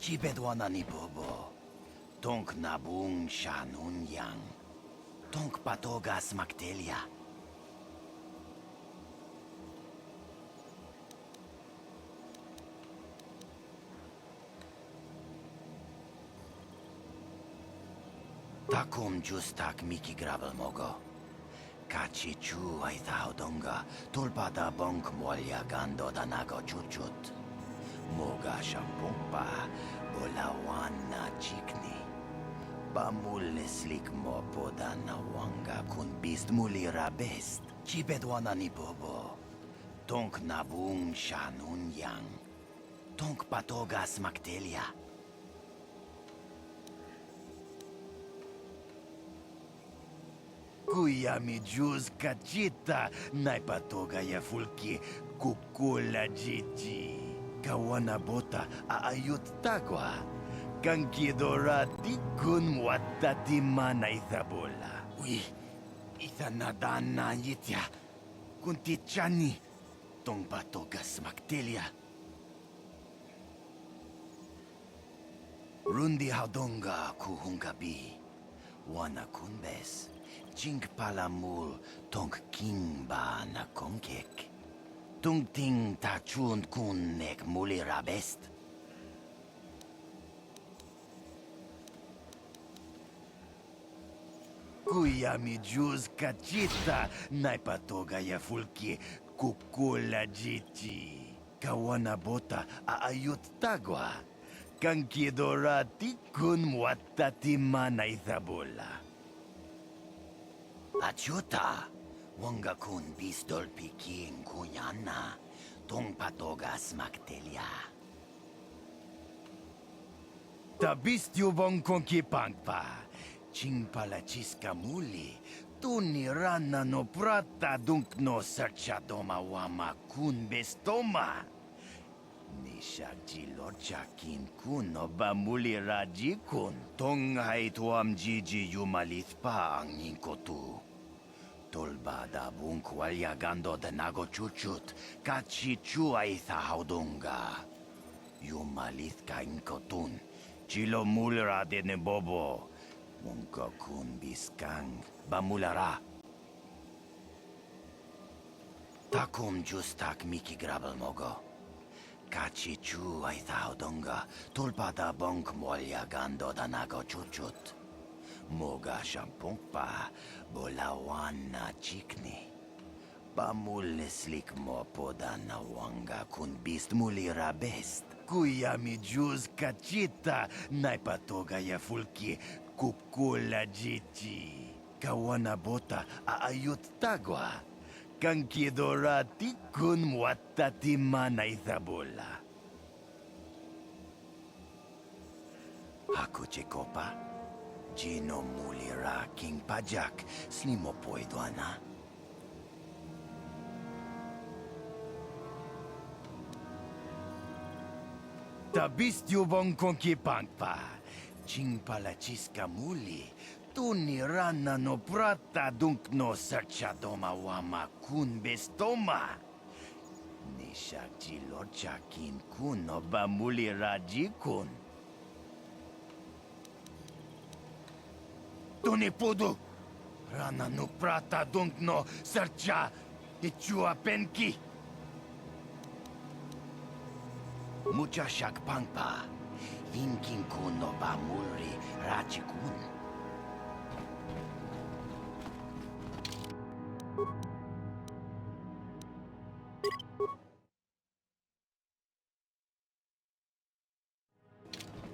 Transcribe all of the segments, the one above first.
Chibedwana ni bobo. Tonk nabung shanun yang. Tonk patogas magtelia. Takum justak miki grabel mogo. Kachi chu ay donga. Tulpada bonk molya gando danago chuchut. Moga shampumpa, bolawan na chikni. Bamul slik mo poda na wanga kun bist mulira best. Chibedwana ni bobo. Tonk nabung shanun yang. Tonk patogas magtelia. Kuya mi juz kachita, naipatoga ya fulki kukula jiji. Kawana bota aayut tagwa. Kankidora tikun watati na ithabola. Ui, ithanadana yitya. Kuntichani, tong patogas magtelia. Rundi haudonga kuhungabi. Wana kunbes. Chink palamul tong king ba na kongkek. Tung ting ta chun kun nek mulira best. Kuya mi juz kachita naipatoga ya fulki kukula jiti. Kawana bota aayut tagwa. Kankidora tikun watati na ithabola. Achuta, wanga kun bistol piking kunyana, tong patogas magtelia. Tabistyo bong kongki pangpa, ching palachiska muli, tunirana no prata dunk no sarchadoma wama kun bestoma. Nisha jilocha kin kun no bamuli raji kun, tong hai tuam jiji yumalith pa ang ninkotu. Tolbada bunk walyagando de nago chuchut, kachi chua itha haudunga. Yumalith ka inkotun, chilo mulra de ne bobo. Munko kun biskang, bamulara. Takum justak miki grabel mogo. Kachi chua itha haudunga, tolbada bunk walyagando de nago chuchut. Moga shampumpa, bolawan na chikni. Bamul slik mo poda na wanga kun bist mulira best. Kuya mi juz kachita, naipatoga ya fulki kukula jiti. Kawana bota aayut tagwa. Kankidora tikun watati na ithabola. Ako chekopa. Gino mulira king Baczyk, slimo poidwana. Tabistyo bong kongki pangpa, ching palachiska muli, tunirana no prata dunk no sarchadoma wama kun bestoma. Nisha jilocha kin kun no bamulira jikun. Tuni pudu! Rana no prata dunk no sarcha ichua penki! Mucha shak pangpa, hinkin kun no bamuri rachikun.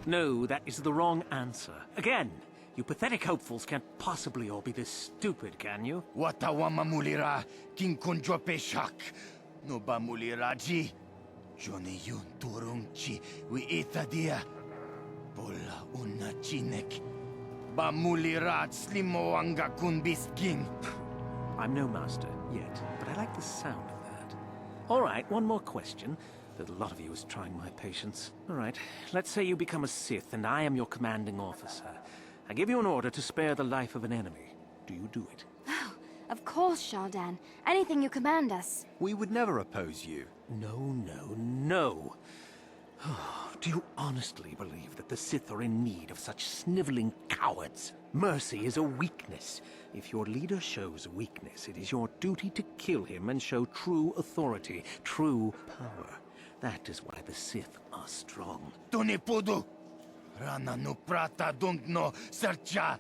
No, that is the wrong answer. Again! You pathetic hopefuls can't possibly all be this stupid, can you? Watawama mulira, king kunjo peshak. No ba mulira ji? Jone yun turung chi, wi itadia. Bola una chinek. Ba mulira slimo anga kun biskin. I'm no master yet, but I like the sound of that. All right, one more question. A lot of you is trying my patience. All right, let's say you become a Sith and I am your commanding officer. I give you an order to spare the life of an enemy. Do you do it? Oh, of course, Shardan. Anything you command us. We would never oppose you. No. Do you honestly believe that the Sith are in need of such sniveling cowards? Mercy is a weakness. If your leader shows weakness, it is your duty to kill him and show true authority, true power. That is why the Sith are strong. Tunipudu! Rana no prata no sercha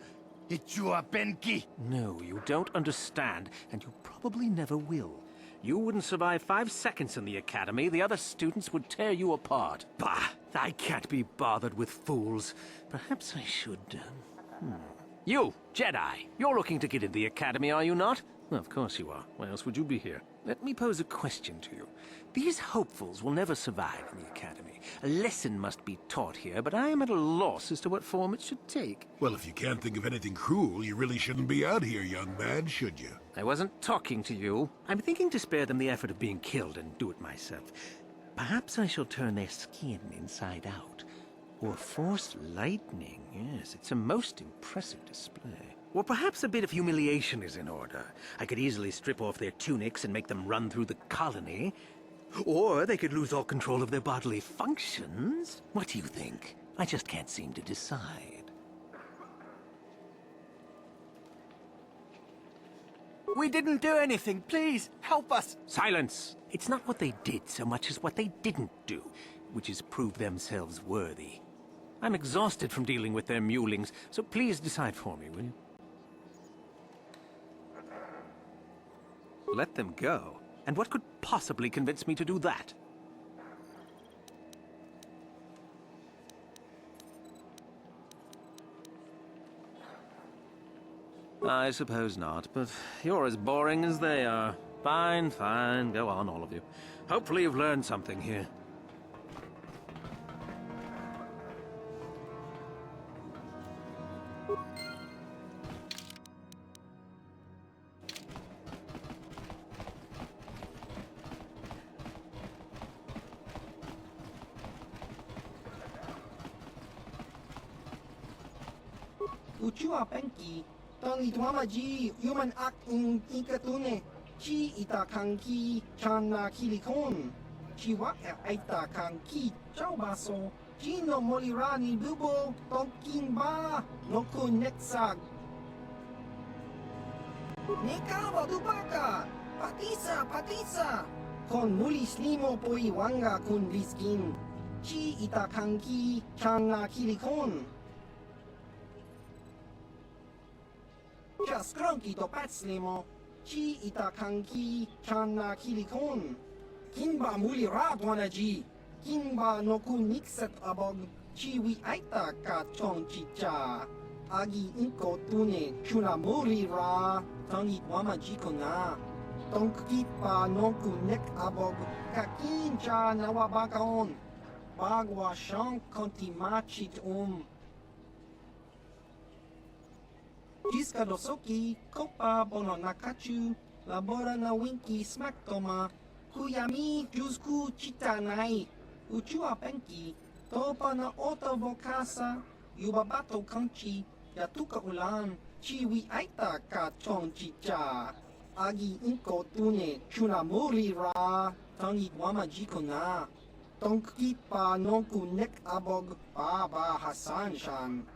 ichua penki! No, you don't understand, and you probably never will. You wouldn't survive 5 seconds in the academy. The other students would tear you apart. Bah! I can't be bothered with fools. Perhaps I should... You, Jedi! You're looking to get in the academy, are you not? Well, of course you are. Why else would you be here? Let me pose a question to you. These hopefuls will never survive in the academy. A lesson must be taught here, but I am at a loss as to what form it should take. Well, if you can't think of anything cruel, you really shouldn't be out here, young man, should you? I wasn't talking to you. I'm thinking to spare them the effort of being killed and do it myself. Perhaps I shall turn their skin inside out. Or force lightning. Yes, it's a most impressive display. Or perhaps a bit of humiliation is in order. I could easily strip off their tunics and make them run through the colony. Or they could lose all control of their bodily functions. What do you think? I just can't seem to decide. We didn't do anything. Please, help us. Silence! It's not what they did so much as what they didn't do, which is prove themselves worthy. I'm exhausted from dealing with their mulings, so please decide for me, will you? Let them go? And what could possibly convince me to do that? I suppose not, but you're as boring as they are. Fine, go on, all of you. Hopefully you've learned something here. Uchua penki, tangi tuamaji, human act in ikatune, chi ita kanki, chana kilikon, chi wak aita kanki, chau baso, chi no molirani bubo, tonking ba, no kun neksag. Nekawa dubaka, patisa, kon mulis limo poi wanga kun liskin, chi ita kanki, chana kilikon. Just cranky to patslimo, chi ita kanki, chana kilikon. Kinba muli radwanaji, kinba no kun nixet abog, chi wi aita ka chong chicha. Agi inko tune, chuna muli ra, tangit wamaji kona. Tongkit pa no kun nek abog, kakin cha nawabakaon. Bagwa shank konti machit Jiska dosoki, kopa bono nakachu, labora na winki smaktoma, kuyami jusku chitanai, uchua penki, topa na ota vokasa, yubabato kanchi, yatuka ulan, chiwi aita ka chong chicha. Agi inko tune, chuna muri ra, tangit wamaji na. Tongkit pa nonku nek abog, baba Hasan shan.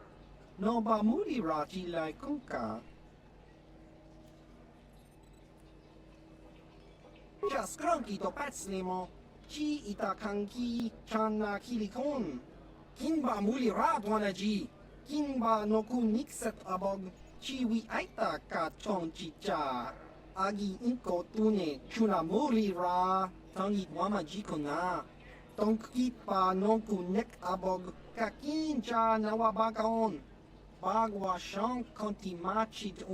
No ba muri raji lai kunka. Just cranky to patslimo, chi ita kanki, chana kilikon. Kinba muli radwanaji, kinba no kun nixet abog, chi wi aita ka chong chicha. Agi inko tune, chuna muri ra, tangit wamaji na. Tongkit pa nonku nek abog, kakin cha nawabakaon. Bagwa shank konti machit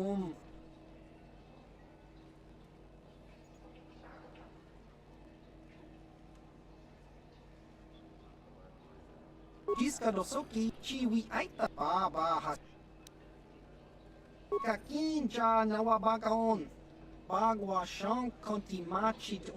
Jiska dosoki, chiwi aita baba has. Kakin cha nawabakaon. bagwa shang konti machit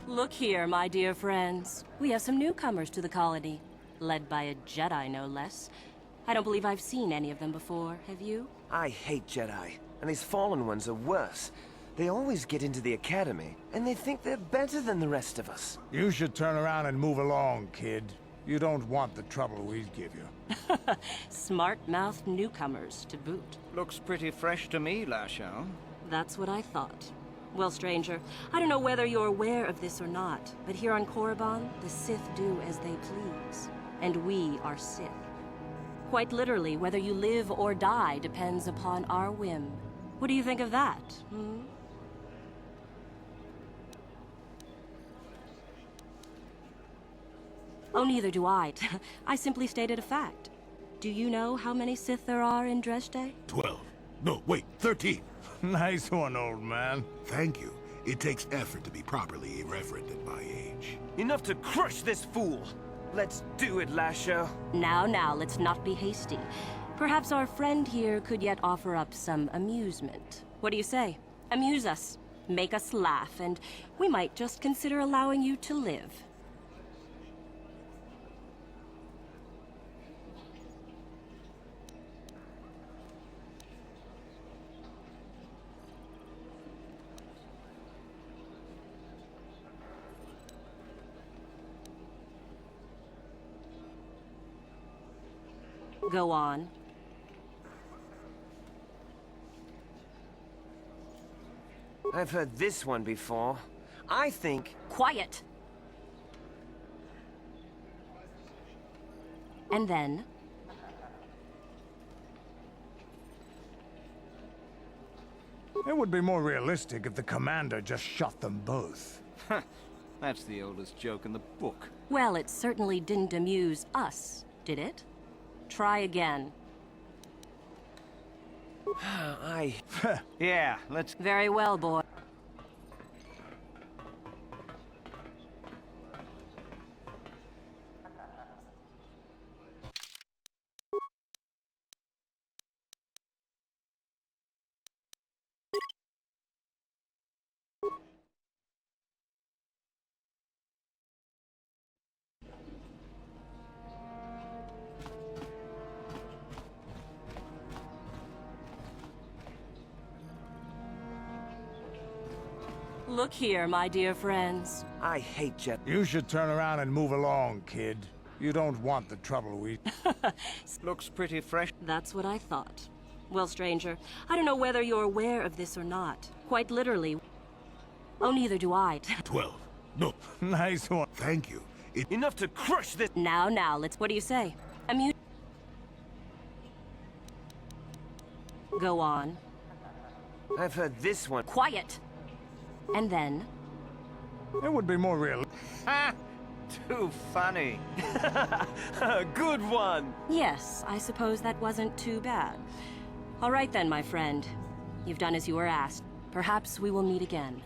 Look here, my dear friends. We have some newcomers to the colony, led by a Jedi, no less. I don't believe I've seen any of them before, have you? I hate Jedi, and these fallen ones are worse. They always get into the academy, and they think they're better than the rest of us. You should turn around and move along, kid. You don't want the trouble we'd give you. Smart-mouthed newcomers, to boot. Looks pretty fresh to me, Lashon. That's what I thought. Well, stranger, I don't know whether you're aware of this or not, but here on Korriban, the Sith do as they please. And we are Sith. Quite literally, whether you live or die depends upon our whim. What do you think of that, hmm? Oh, neither do I. I simply stated a fact. Do you know how many Sith there are in Dresde? 12. No, wait, 13. Nice one, old man. Thank you. It takes effort to be properly irreverent at my age. Enough to crush this fool! Let's do it, Lasho. Now, let's not be hasty. Perhaps our friend here could yet offer up some amusement. What do you say? Amuse us, make us laugh, and we might just consider allowing you to live. Go on. I've heard this one before. I think... Quiet! And then? It would be more realistic if the commander just shot them both. That's the oldest joke in the book. Well, it certainly didn't amuse us, did it? Try again. Yeah, let's... Very well, boy. Look here, my dear friends. I hate Jedi. You should turn around and move along, kid. You don't want the trouble we... Looks pretty fresh. That's what I thought. Well, stranger, I don't know whether you're aware of this or not. Quite literally. Oh, neither do I. 12. No. Nice one. Thank you. Enough to crush this... Now, let's... What do you say? Amuse... Go on. I've heard this one. Quiet! And then? It would be more real. Ha! Too funny. Good one! Yes, I suppose that wasn't too bad. All right then, my friend. You've done as you were asked. Perhaps we will meet again.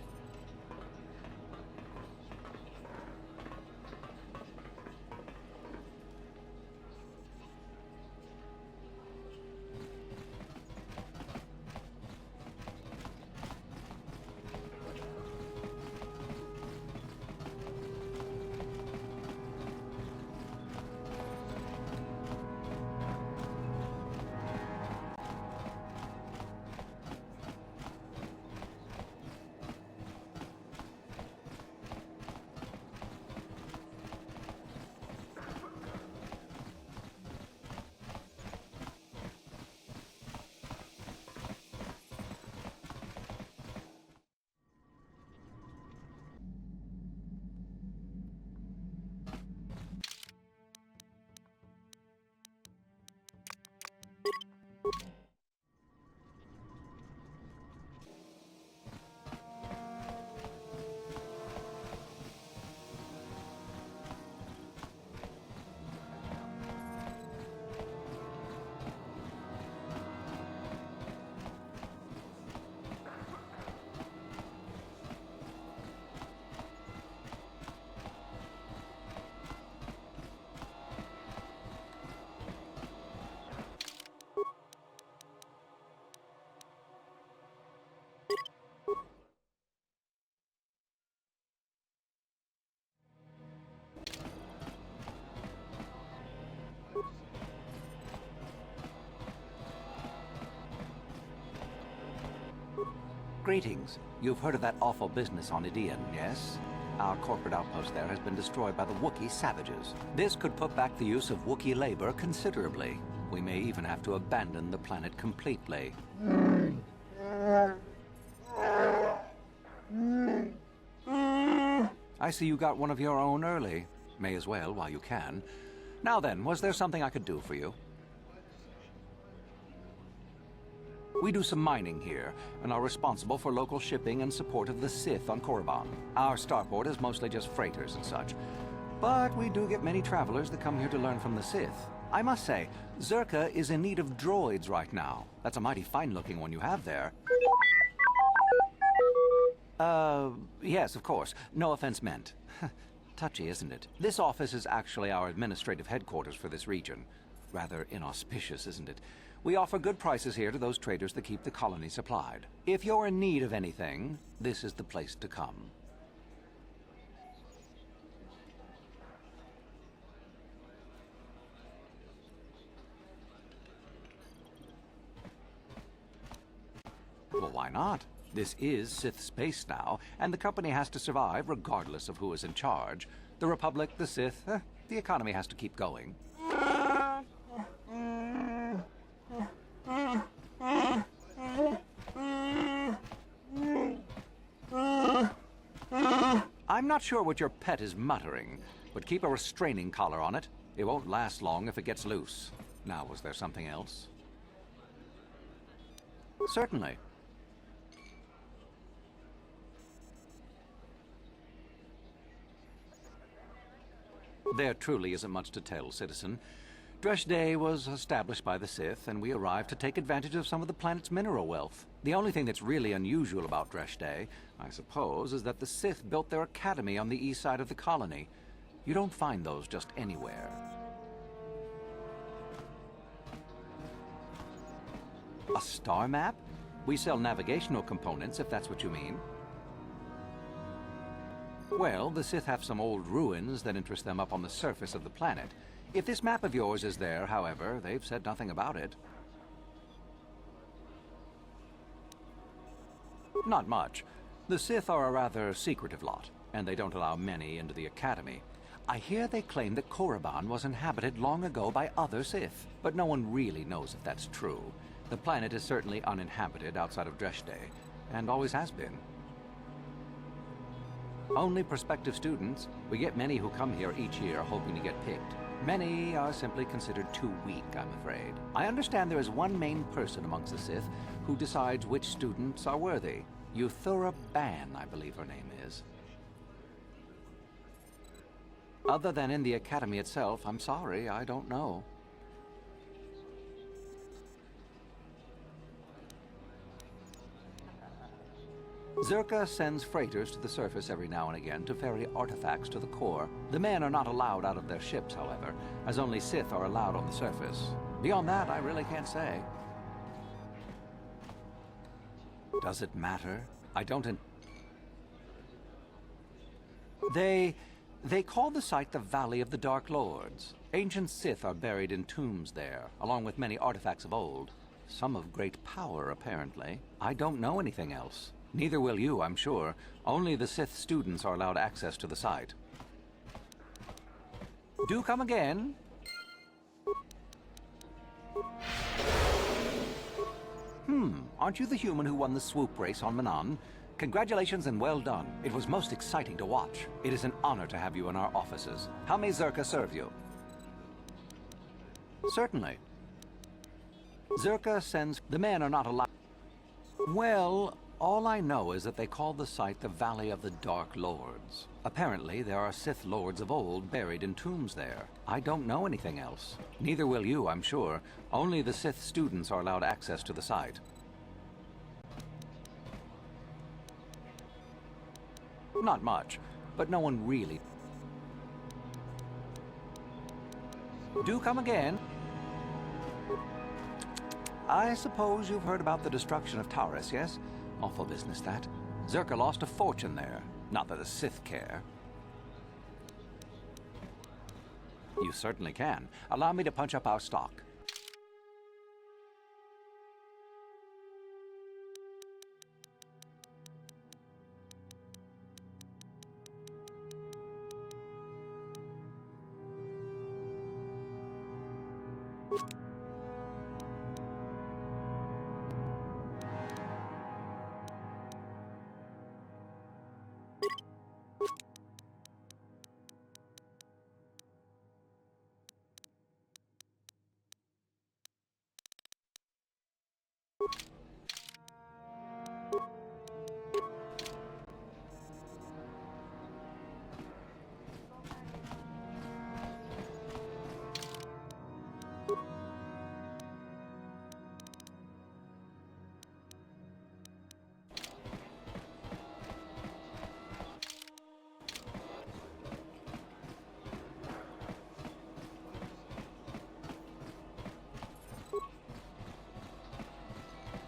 Greetings. You've heard of that awful business on Idian, yes? Our corporate outpost there has been destroyed by the Wookiee savages. This could put back the use of Wookiee labor considerably. We may even have to abandon the planet completely. I see you got one of your own early. May as well while you can. Now then, was there something I could do for you? We do some mining here, and are responsible for local shipping and support of the Sith on Korriban. Our starport is mostly just freighters and such. But we do get many travelers that come here to learn from the Sith. I must say, Zerka is in need of droids right now. That's a mighty fine-looking one you have there. Yes, of course. No offense meant. Touchy, isn't it? This office is actually our administrative headquarters for this region. Rather inauspicious, isn't it? We offer good prices here to those traders that keep the colony supplied. If you're in need of anything, this is the place to come. Well, why not? This is Sith space now, and the company has to survive regardless of who is in charge. The Republic, the Sith, the economy has to keep going. I'm not sure what your pet is muttering, but keep a restraining collar on it. It won't last long if it gets loose. Now, was there something else? Certainly. There truly isn't much to tell, citizen. Dresh Day was established by the Sith, and we arrived to take advantage of some of the planet's mineral wealth. The only thing that's really unusual about Dresh Day, I suppose, is that the Sith built their academy on the east side of the colony. You don't find those just anywhere. A star map? We sell navigational components, if that's what you mean. Well, the Sith have some old ruins that interest them up on the surface of the planet. If this map of yours is there, however, they've said nothing about it. Not much. The Sith are a rather secretive lot, and they don't allow many into the Academy. I hear they claim that Korriban was inhabited long ago by other Sith, but no one really knows if that's true. The planet is certainly uninhabited outside of Dresh Day, and always has been. Only prospective students. We get many who come here each year hoping to get picked. Many are simply considered too weak, I'm afraid. I understand there is one main person amongst the Sith who decides which students are worthy. Euthura Ban, I believe her name is. Other than in the Academy itself, I'm sorry, I don't know. Zerka sends freighters to the surface every now and again to ferry artifacts to the core. The men are not allowed out of their ships, however, as only Sith are allowed on the surface. Beyond that, I really can't say. Does it matter? I don't They call the site the Valley of the Dark Lords. Ancient Sith are buried in tombs there, along with many artifacts of old. Some of great power, apparently. I don't know anything else. Neither will you, I'm sure. Only the Sith students are allowed access to the site. Do come again. Aren't you the human who won the swoop race on Manan? Congratulations and well done. It was most exciting to watch. It is an honor to have you in our offices. How may Zerka serve you? Certainly. Zerka sends... The men are not allowed... Well... All I know is that they call the site the Valley of the Dark Lords. Apparently, there are Sith lords of old buried in tombs there. I don't know anything else. Neither will you, I'm sure. Only the Sith students are allowed access to the site. Not much, but no one really... Do come again. I suppose you've heard about the destruction of Taurus, yes? Awful business, that. Zerka lost a fortune there. Not that the Sith care. You certainly can. Allow me to punch up our stock.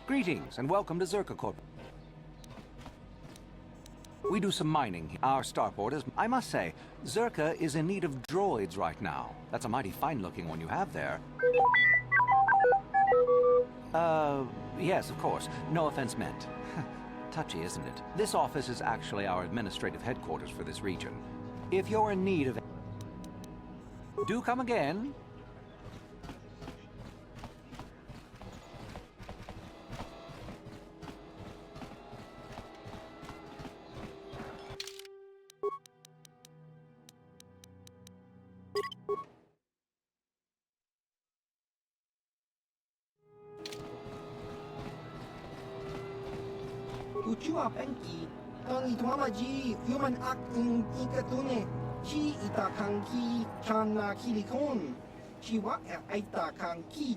Greetings, and welcome to Zerka Corp. We do some mining here. Our starport is... I must say, Zerka is in need of droids right now. That's a mighty fine-looking one you have there. Yes, of course. No offense meant. Touchy, isn't it? This office is actually our administrative headquarters for this region. If you're in need of... do come again. Uchua penki, tang ituamaji, human act in ikatune, chi itakanki, chana kilikon, chiwa itakanki.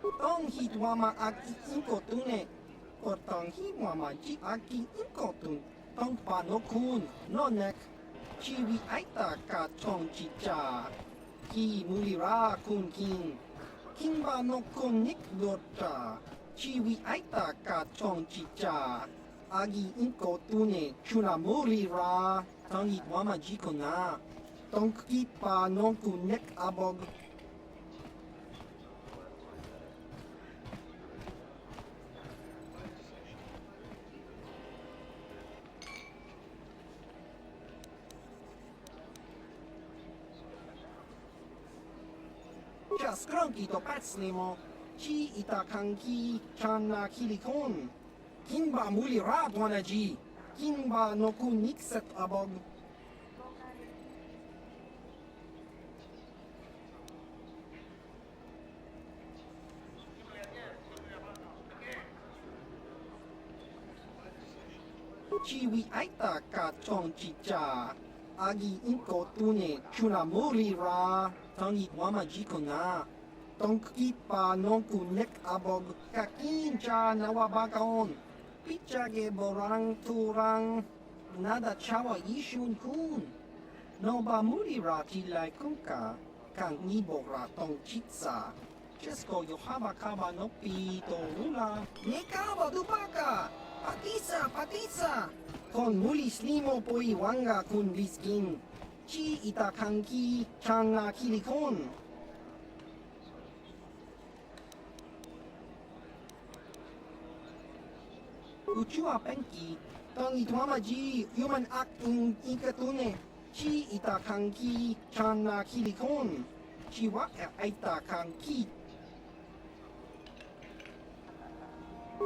Tong hitwama aki inkotune, or tong hitwama ji aki inkotun, tong panokun, nonek, chiwi aita ka chong chicha. Ki mulira kun king, king ba no kun nik dorcha, chiwi aita ka chong chicha, agi inko tune chuna mulira, tangi wama jikona, tongki pa no kun nek abog. Skronki to pacnimo, chi itakanki chana kilikon. Kimba muli radwanaji, kimba no kunikset abog. Chiwi aita ka chong chicha, agi inko tune chuna muli ra. Tangi wama jikona, tongki pa nonku nek abog, kakincha nawabakaon, pichage borang turang, nada chawa yishun kun, noba mulira tilai kunka, kang nibora tong chitsa, chesko yohaba kaba nopi to ula, nekaba dupaka, patisa, kon mulis limo poi wanga kun biskin. Chi itakanki changa kilikon. Uchua penki, tang ituamaji human act in ikatune. Chi itakanki changa kilikon. Chiwa itakanki.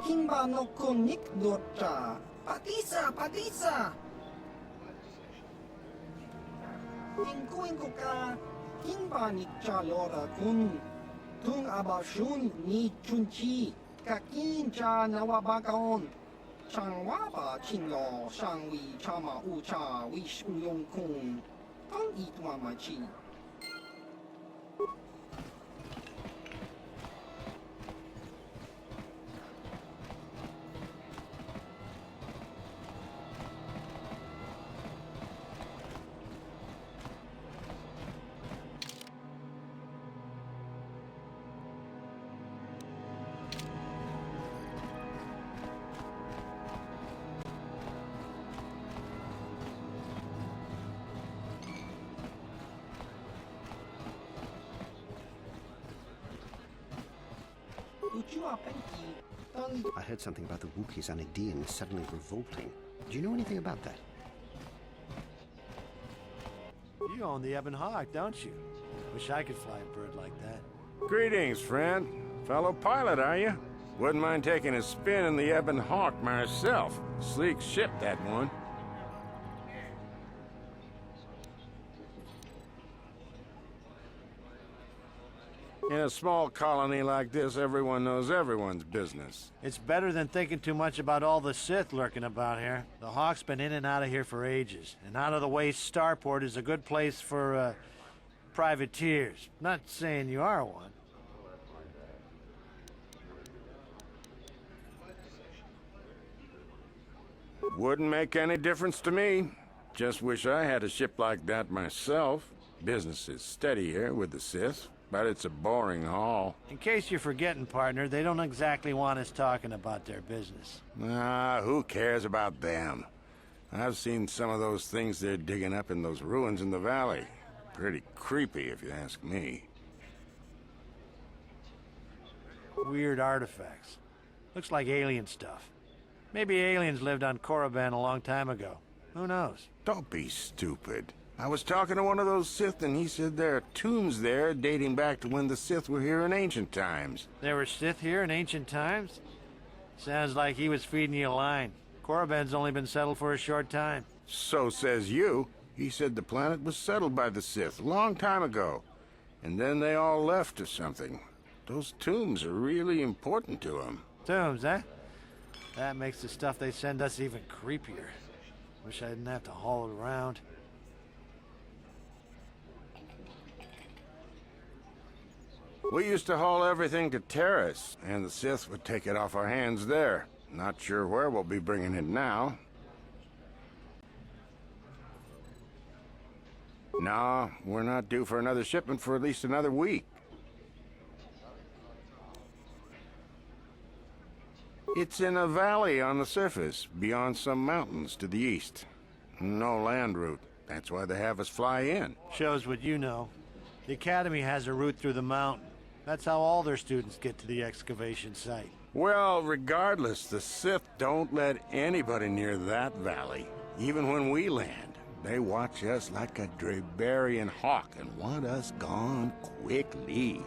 Kimba no konik dorcha. Patisa. Inko ka, kimba ni chalora kun, tung abashun ni chunchi, kakin cha nawabakaon, changwaba chinlo, shangwi chama ucha, wish uyong kun, tang itwamachi. I heard something about the Wookiees and Aegean suddenly revolting. Do you know anything about that? You own the Ebon Hawk, don't you? Wish I could fly a bird like that. Greetings, friend. Fellow pilot, are you? Wouldn't mind taking a spin in the Ebon Hawk myself. Sleek ship, that one. In a small colony like this, everyone knows everyone's business. It's better than thinking too much about all the Sith lurking about here. The Hawk's been in and out of here for ages, and out-of-the-way starport is a good place for, privateers. Not saying you are one. Wouldn't make any difference to me. Just wish I had a ship like that myself. Business is steady here with the Sith, but it's a boring haul. In case you're forgetting, partner, they don't exactly want us talking about their business. Ah, who cares about them? I've seen some of those things they're digging up in those ruins in the valley. Pretty creepy, if you ask me. Weird artifacts. Looks like alien stuff. Maybe aliens lived on Korriban a long time ago. Who knows? Don't be stupid. I was talking to one of those Sith, and he said there are tombs there dating back to when the Sith were here in ancient times. There were Sith here in ancient times? Sounds like he was feeding you a line. Korriban's only been settled for a short time. So says you. He said the planet was settled by the Sith a long time ago, and then they all left or something. Those tombs are really important to him. Tombs, eh? That makes the stuff they send us even creepier. Wish I didn't have to haul it around. We used to haul everything to Terrace, and the Sith would take it off our hands there. Not sure where we'll be bringing it now. Nah, we're not due for another shipment for at least another week. It's in a valley on the surface, beyond some mountains to the east. No land route. That's why they have us fly in. Shows what you know. The Academy has a route through the mountain. That's how all their students get to the excavation site. Well, regardless, the Sith don't let anybody near that valley. Even when we land, they watch us like a Drabarian hawk and want us gone quickly.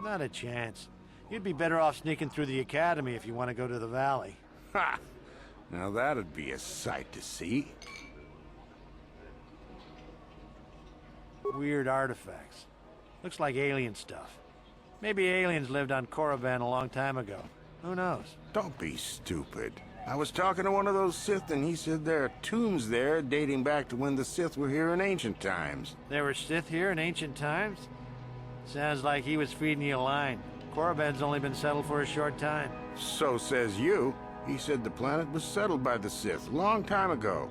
Not a chance. You'd be better off sneaking through the Academy if you want to go to the valley. Ha! Now that'd be a sight to see. Weird artifacts. Looks like alien stuff. Maybe aliens lived on Korriban a long time ago. Who knows? Don't be stupid. I was talking to one of those Sith, and he said there are tombs there dating back to when the Sith were here in ancient times. There were Sith here in ancient times? Sounds like he was feeding you a line. Korriban's only been settled for a short time. So says you. He said the planet was settled by the Sith a long time ago,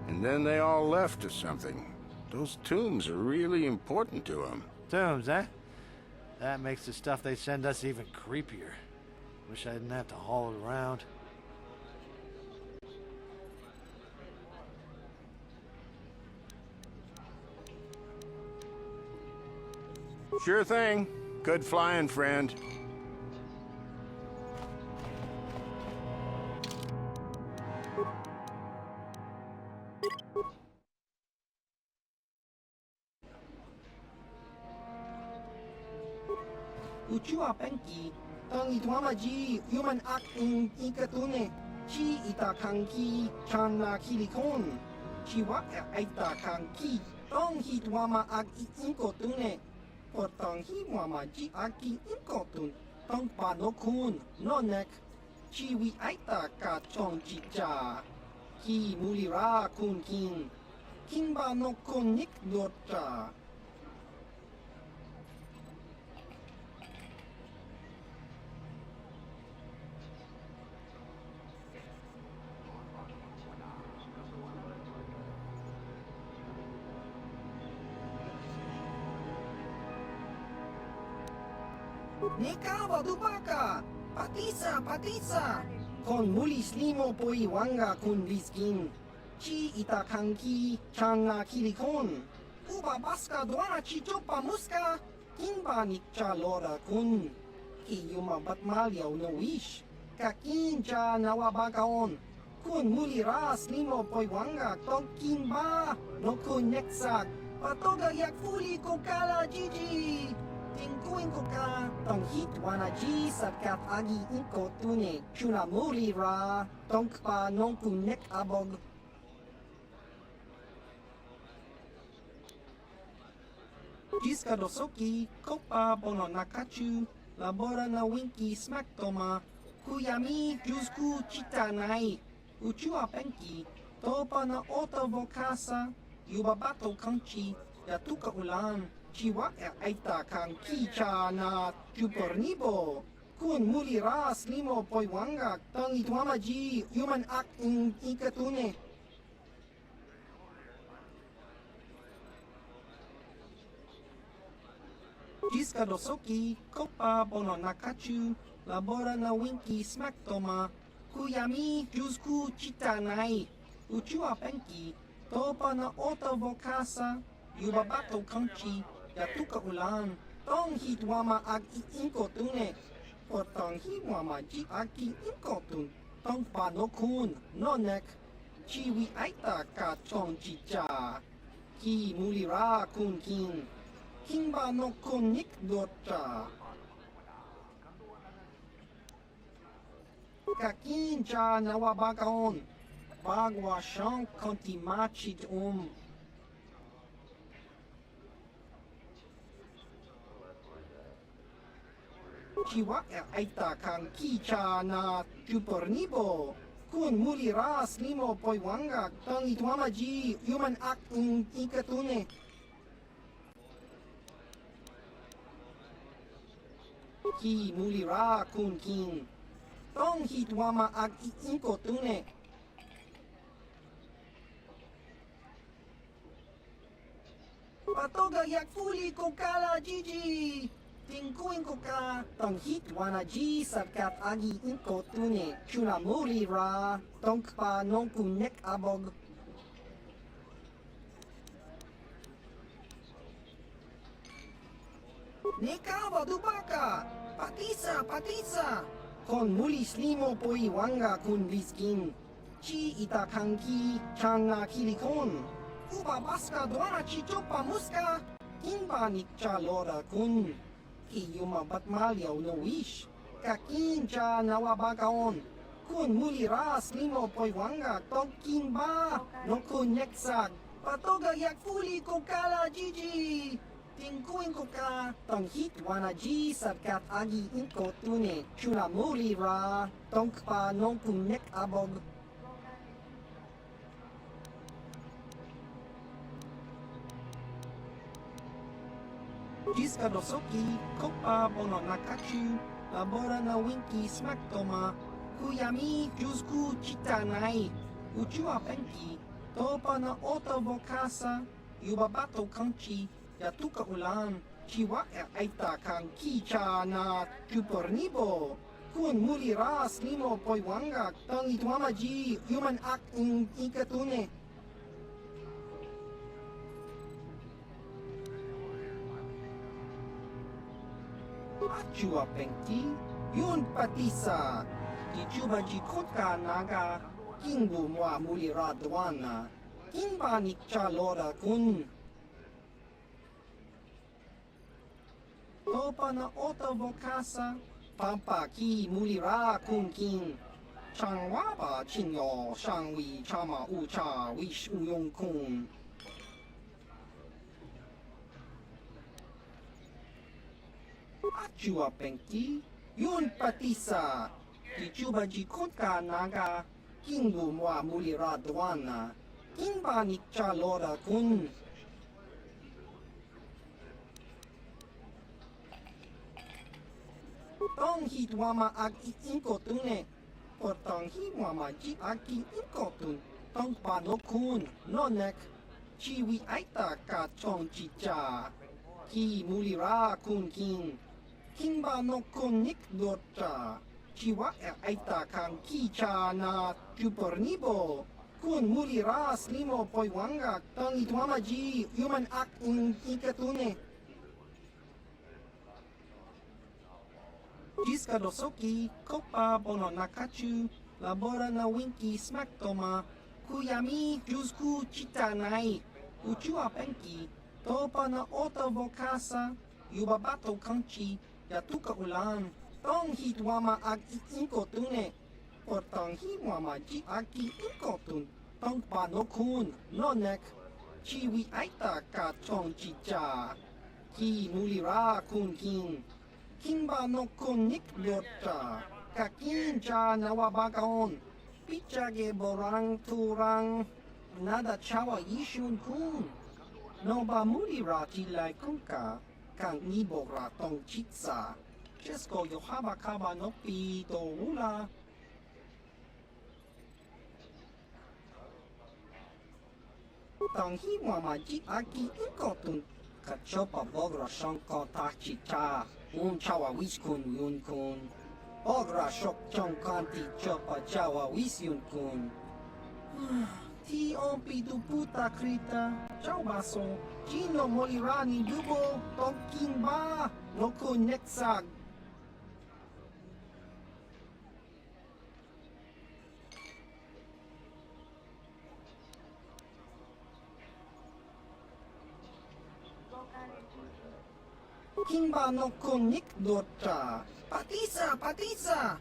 and then they all left or something. Those tombs are really important to him. Tombs, eh? That makes the stuff they send us even creepier. Wish I didn't have to haul it around. Sure thing. Good flying, friend. Uchua penki, tang itwamaji, human acting ikatune, chi itakanki, chana kilikon, chiwa aitakanki, tong hitwama ag inkotune, potang hiwamaji aki inkotun, tong panokun, nonek, chiwi aita ka chong chicha, ki mulira kun kin, kinba no kun nik dorcha. Neka wadubaka, patisa, patisa, kon mulis limo poiwanga kun liskin, chi itakanki changa kilikon, uba baska duana chichopa muska, kinba nikcha lora kun, iyuma batmalyaw no wish, kakin cha nawabakaon, kun muliras limo poiwanga tongkin ba no kun neksak patoga yak fuli ko kala jiji tingkuin ko ka tong hitwana ji satkat agi inko tune chuna mulira tongpa non kun nek abog Jiska dosoki, kopa bono nakachu, labora na winki smaktoma, kuyami jusku chitanai, uchua penki, topa na ota vokasa, yubabato kanchi, yatuka ulan, chiwa aita kan kicha na jupornibo, kun muliras limo poiwanga, tang ituamaji, human ak in ikatune. Jiska dosoki, kopa bono nakachu, labora na winki smaktoma, kuyami jusku chitanai, uchua penki, topa na ota vokasa, yubabato kanchi, yatuka ulan, tong hitwama ag iinkotune, potong hitwama ji ag iinkotun, tong panokun, nonek, chiwi aita ka chong chicha, ki mulira kun kin. Kimba no konik dota. Kakinja nawabagaon. Bagwa shank konti machit Chiwa aita kan kicha na jupornibo. Kun muliras limo poiwanga tang ituamaji human ak in ikatune. Ki mulira kun kin. Tong hitwama ag iinkotune. Patoga yak fuli ko kala jiji. Tingkuin ko ka. Tong hitwana ji sarkat agi iinkotune. Chuna mulira. Tong pa non kunek abog. Neka dubaka. Patisa! Kon mulis limo poiwanga kun liskin. Chi itakanki changa kilikon. Uba baska doana chi chopa muska. Kimba nikcha lora kun. Kiyuma batmalyaw no wish. Kakincha nawabagaon. Kun muliras limo poiwanga tongkin ba. No kun neksak. Patoga yak fuli ko kala jiji. Tingkuin ko ka, tong hitwana ji sarkat agi inko tune, chuna mulira, tong pa non kunek abog. Jiska dosoki, kopa bono nakachu, labora na winki smaktoma, kuyami jusku chitanai, uchua penki, topa na ota vokasa, yubabato kanchi, yatuka ulan, chiwa aita kan kicha na jupornibo. Kun muliras limo poiwanga tang ituamaji human ak in ikatune. Achua pengti, yun patisa. Dichuba jikotka naga, kingbu mwa mulira dwana. Kimba nikcha lora kun. Topa na ota vokasa, pampa ki mulira kun kin. Changwaba chinyo shangwi chama ucha wish uyong kun. Achua pengti, yun patisa. Dichuba jikotka naga, kingbu mwa mulira dwana. Kimba nikcha lora kun. Tong hitwama ag iinkotune. Potong hitwama ji ag iinkotun. Tong panokun, nonek. Chiwi aita ka chong chicha. Ki mulira kun kin. Kimba no konik dota. Chiwa aita kan kicha na jupornibo. Kun muliras limo poiwanga tong ituamaji human ak in ikatune. Jiska dosoki, kopa bono nakachu, labora na winki smaktoma, kuyami jusku chitanai, uchua penki, topa na ota vokasa, yubabato kanchi, yatuka ulan, tong hitwama ag iinkotune, or tong hiwama ji aki inkotun, tong panokun, nonek, chiwi aita ka tong chicha, ki mulira kun kin, kinba no kun nik lota, kakin cha nawabagaon, pichage borang turang, nada chawa yishun kun, no ba mulira tilai kunka, kang nibora tong chitsa, chesko yohaba kaba no pi do ula. Tang hiwa ma ji aki inkotun, kachopa bogra shanko tachi cha, chawa wiskun yun kun. Bogra shok chong kanti chopa chawa wis yun kun. Ti ompi du puta krita, chao baso, chino molirani dubo, tongking ba, no kun neksag. Kimba no kun nik dota, patisa, patisa.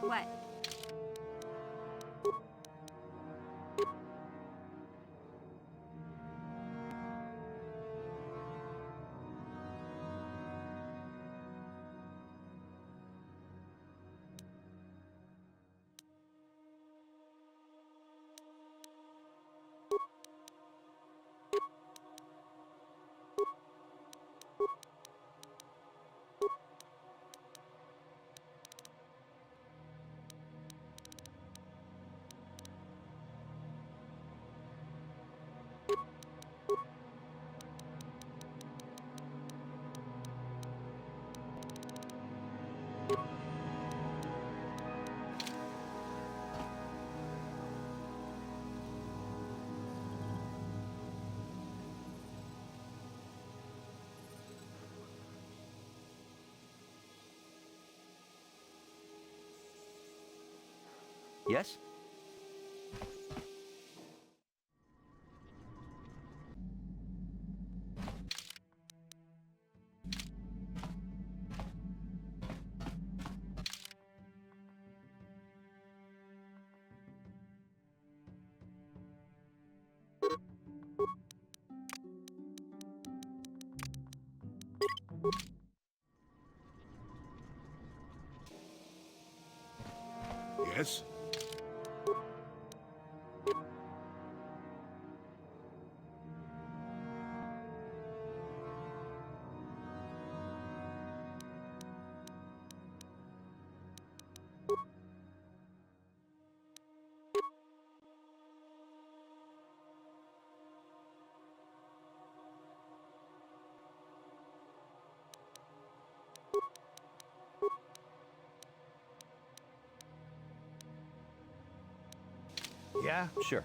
What? Yes? Yes? Yeah, sure.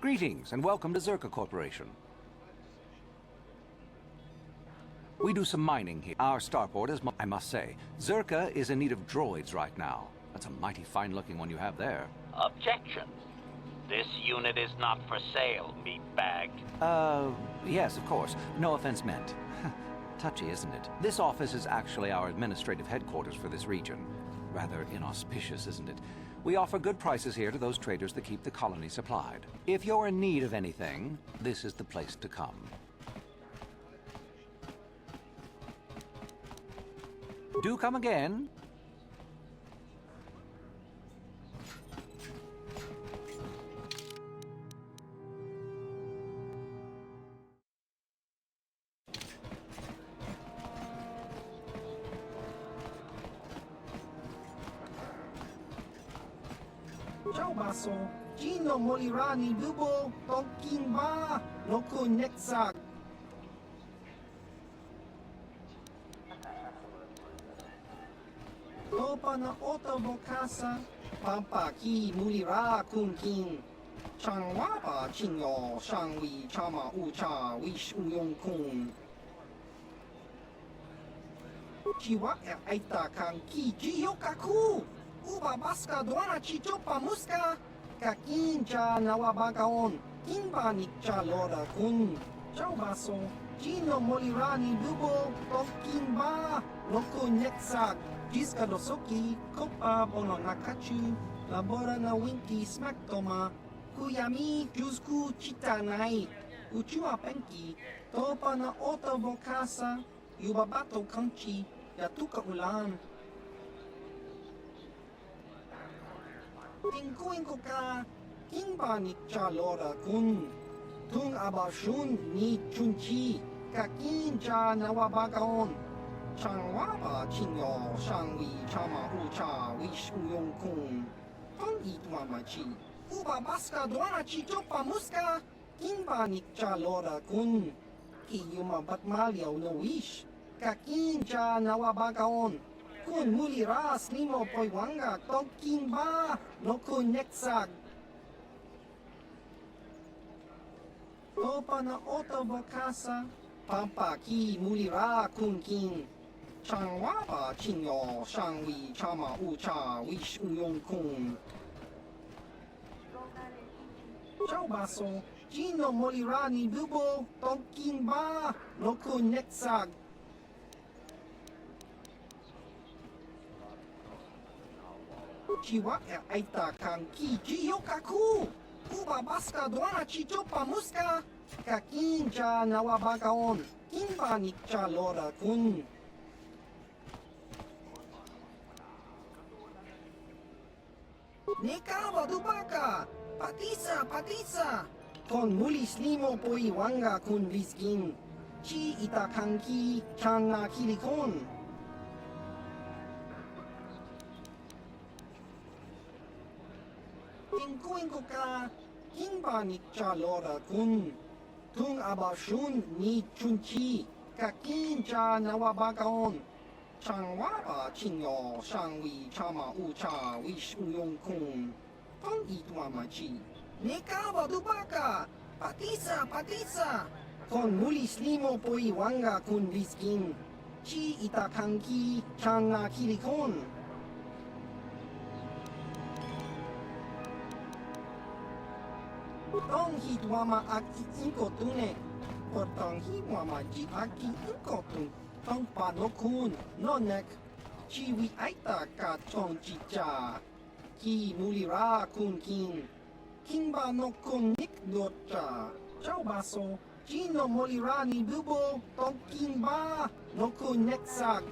Greetings and welcome to Zerka Corporation. We do some mining here. Our starport is, I must say, Zerka is in need of droids right now. That's a mighty fine-looking one you have there. Objection. This unit is not for sale, meatbag. Yes, of course. No offense meant. Touchy, isn't it? This office is actually our administrative headquarters for this region. Rather inauspicious, isn't it? We offer good prices here to those traders that keep the colony supplied. If you're in need of anything, this is the place to come. Do come again. Ciao baso, Gino Molirani Bubo, Tonkin Ma, Loku Netsa. Topa na oto bokasa, pampa ki mulira kun king. Chang wapa chinyo, shang wi chama ucha, wish uyong kun. Chiwa aita kang ki jiyokaku. Uba baska doana chichopa muska. Kakin cha nawabagaon, kinba nikcha lora kun. Chao baso, chino molirani dubo, tokin ba, loko netsak. Jiska dosoki, kopa bono nakachu, labora na winki smack toma. Kuyami jusku chitanai, uchua penki, topa na oto bokasa, yubabato kanchi, yatuka ulan. Tingkuin ko ka, kinba nikcha lora kun, tung abashun ni chunchi, kakin cha nawabagaon. Chang waba chinyo, shang wi chama ucha, wish uyong kun, tong itwamachi. Uba baska doana chichopa muska, kinba nikcha lora kun. Kiyuma batmalyaw no wish, kakin cha nawabagaon. Kun muliras nimo poywanga tong kinba, no kun neksag. Topa na oto bokasa, pampa ki mulira kun king. Chang waba chinyo, shang wi chama ucha, wish uyong kun. Chao baso, chino molirani dubo, tonkin ba, no kun neksag. Chiwa aita kang ki jiyokaku. Uba baska doana chichopa muska. Kakin cha nawabagaon, kinba nikcha lora kun. Nekawa dubaka, patisa, patisa. Kon mulis nimo poiwanga kun viskin. Chi itakanki changa kilikon. Tingkuin ko ka, kinba nikcha lora kun. Tung abashun ni chunchi, kakin cha nawabagaon. Chang waba chinyo, shang wi chama ucha, wish uyong kun. Tong itwamachi. Nekawa dubaka, patisa, patisa. Kon mulis limo poiwanga kun viskin. Chi itakanki changa kilikon. Tong hitwama aki inkotune. Portong hitwama ji aki inkotun. Tong panokun, nonek. Chiwi aita ka chong chicha. Ki mulira kun kin. Kinba no kun nik docha. Chao baso. Chino molirani dubo. Tong kinba no kun neksag.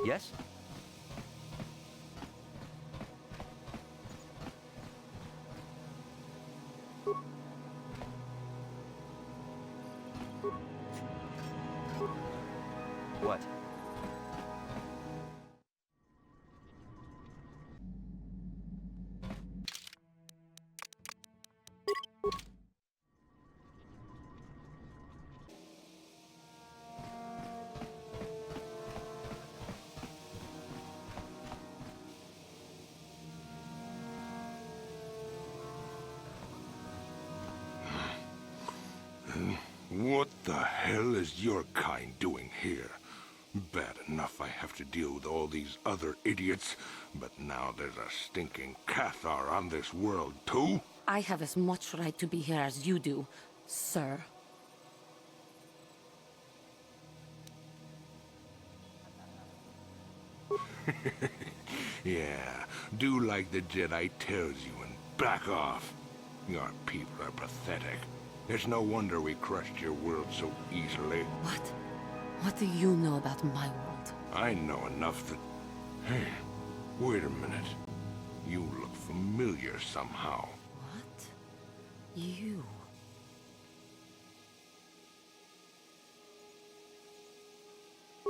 Yes? What? What the hell is your kind doing here? Bad enough I have to deal with all these other idiots, but now there's a stinking Cathar on this world too? I have as much right to be here as you do, sir. Yeah, do like the Jedi tells you and back off. Your people are pathetic. It's no wonder we crushed your world so easily. What? What do you know about my world? I know enough that... Hey, wait a minute. You look familiar somehow. What? You?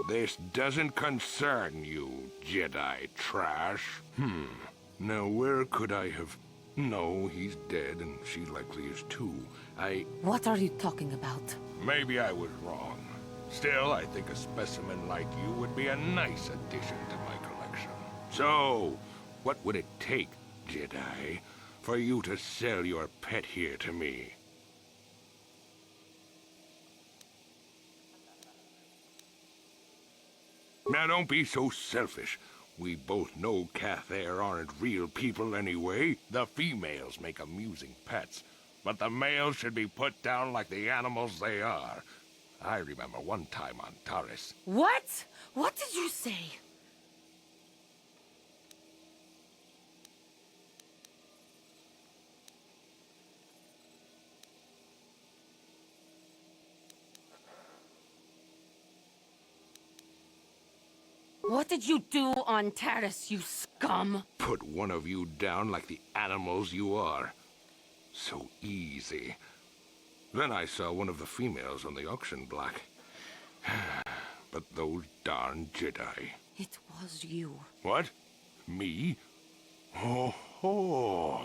This doesn't concern you, Jedi trash. Now where could I have... No, he's dead, and she likely is too. What are you talking about? Maybe I was wrong. Still, I think a specimen like you would be a nice addition to my collection. So, what would it take, Jedi, for you to sell your pet here to me? Now don't be so selfish. We both know Cathar aren't real people anyway. The females make amusing pets, but the males should be put down like the animals they are. I remember one time on Taris. What? What did you say? What did you do on Taris, you scum? Put one of you down like the animals you are. So easy. Then I saw one of the females on the auction block. But those darn Jedi. It was you. What? Me? Oh,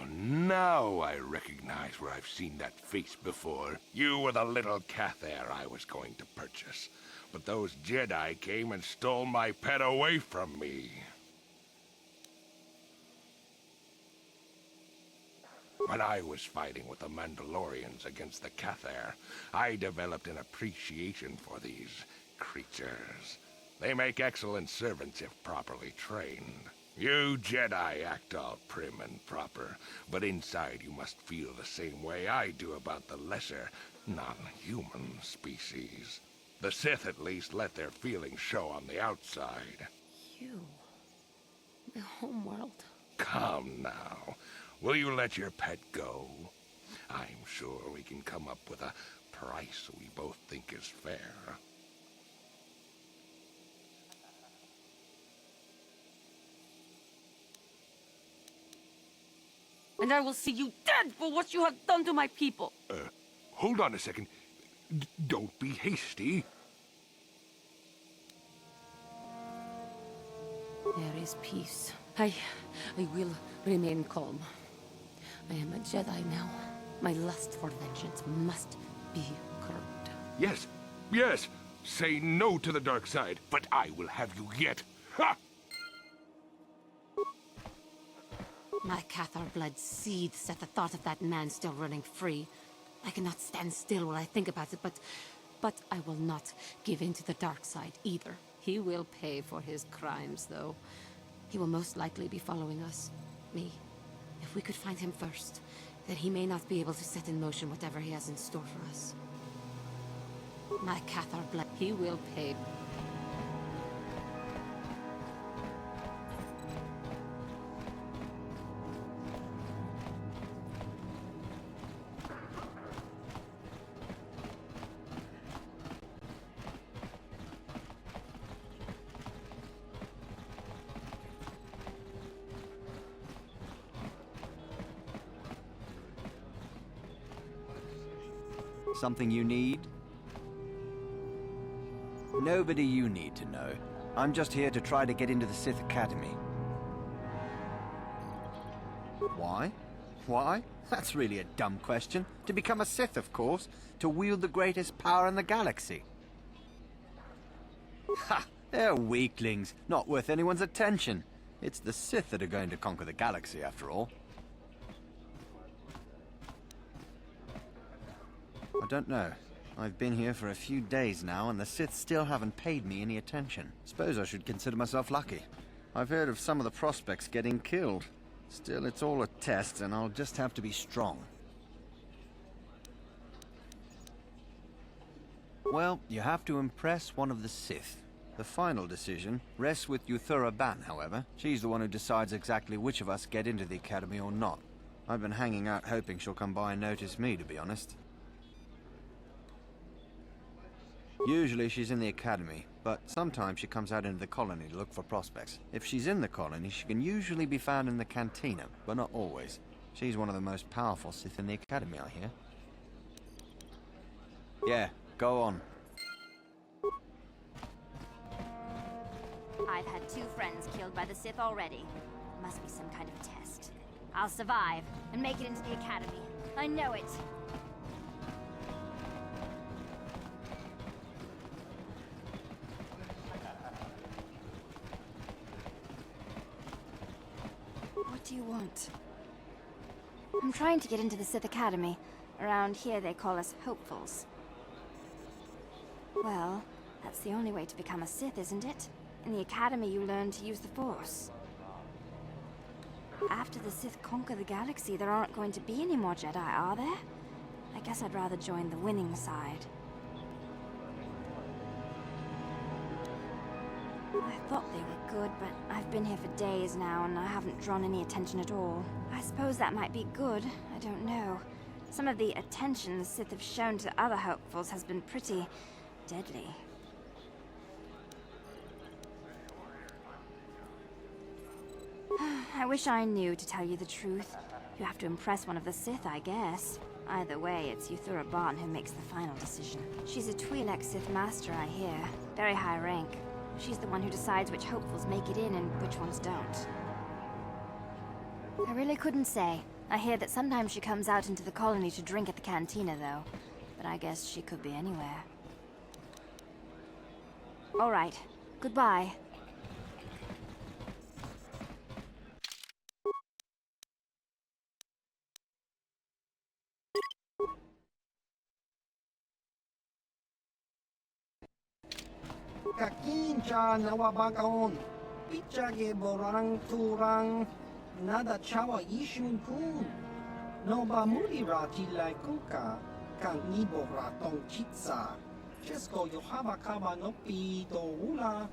now I recognize where I've seen that face before. You were the little Cathar I was going to purchase. But those Jedi came and stole my pet away from me. When I was fighting with the Mandalorians against the Cathar, I developed an appreciation for these creatures. They make excellent servants if properly trained. You Jedi act all prim and proper, but inside you must feel the same way I do about the lesser, non-human species. The Sith at least let their feelings show on the outside. You... the homeworld. Come now. Will you let your pet go? I'm sure we can come up with a price we both think is fair. And I will see you dead for what you have done to my people. Hold on a second. Don't be hasty. There is peace. I will remain calm. I am a Jedi now. My lust for vengeance must be curbed. Yes. Say no to the dark side, but I will have you yet. Ha! My Cathar blood seethes at the thought of that man still running free. I cannot stand still while I think about it, but I will not give in to the dark side either. He will pay for his crimes, though. He will most likely be following us. Me. If we could find him first, then he may not be able to set in motion whatever he has in store for us. My Cathar blood, he will pay. Something you need? Nobody you need to know. I'm just here to try to get into the Sith Academy. Why? Why? That's really a dumb question. To become a Sith, of course. To wield the greatest power in the galaxy. Ha! They're weaklings, not worth anyone's attention. It's the Sith that are going to conquer the galaxy, after all. I don't know. I've been here for a few days now, and the Sith still haven't paid me any attention. Suppose I should consider myself lucky. I've heard of some of the prospects getting killed. Still, it's all a test, and I'll just have to be strong. Well, you have to impress one of the Sith. The final decision rests with Yuthura Ban, however. She's the one who decides exactly which of us get into the Academy or not. I've been hanging out hoping she'll come by and notice me, to be honest. Usually she's in the Academy, but sometimes she comes out into the colony to look for prospects. If she's in the colony, she can usually be found in the cantina, but not always. She's one of the most powerful Sith in the Academy, I hear. Yeah, go on. I've had 2 friends killed by the Sith already. Must be some kind of test. I'll survive and make it into the Academy. I know it. What do you want? I'm trying to get into the Sith Academy. Around here they call us hopefuls. Well, that's the only way to become a Sith, isn't it? In the Academy you learn to use the Force. After the Sith conquer the galaxy, there aren't going to be any more Jedi, are there? I guess I'd rather join the winning side. I thought they were good, but I've been here for days now, and I haven't drawn any attention at all. I suppose that might be good, I don't know. Some of the attention the Sith have shown to other hopefuls has been pretty deadly. I wish I knew, to tell you the truth. You have to impress one of the Sith, I guess. Either way, it's Yuthura Ban who makes the final decision. She's a Twi'lek Sith Master, I hear. Very high rank. She's the one who decides which hopefuls make it in and which ones don't. I really couldn't say. I hear that sometimes she comes out into the colony to drink at the cantina, though. But I guess she could be anywhere. All right. Goodbye. Kakincha nawabagaon. Pichage borang turang. Nada chawa ishun kun. No ba mulira tilai kuka. Kang nibora tong chitsa. Chesko yohaba kaba no pi do ula.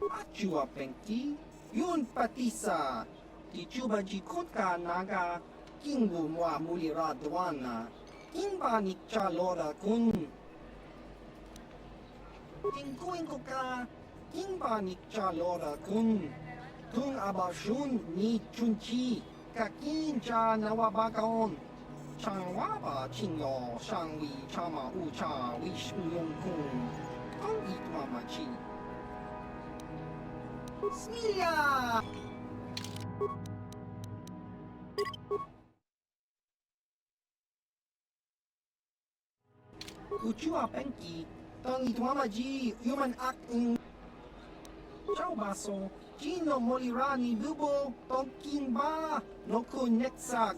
Achua penki. Yun patisa. Tichuba jikotka naga. Kingbu mwa mulira dwana. Kingba nikcha lora kun. Tingkuin ko ka, kingba nikcha lora kun. Tung abashun ni chunchi, kakincha nawabakaon. Changwaba chinyo, shangwi chama ucha wish uyong kun. Tong itmamachi. Smilia! Uchua penki. Tong itwamaji human acting. Ciao baso. Chino molirani dubo. Tong kimba. No kun netsag.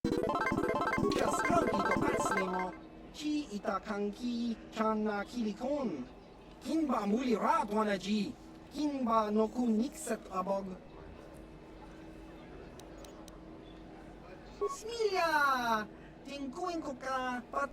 Kaskroki to patsnimo. Chi itakanki chana kilikon. Kinba muli rat wanaji. Kinba no kunikset abog. Smilia! Tingkuin ko ka, pat...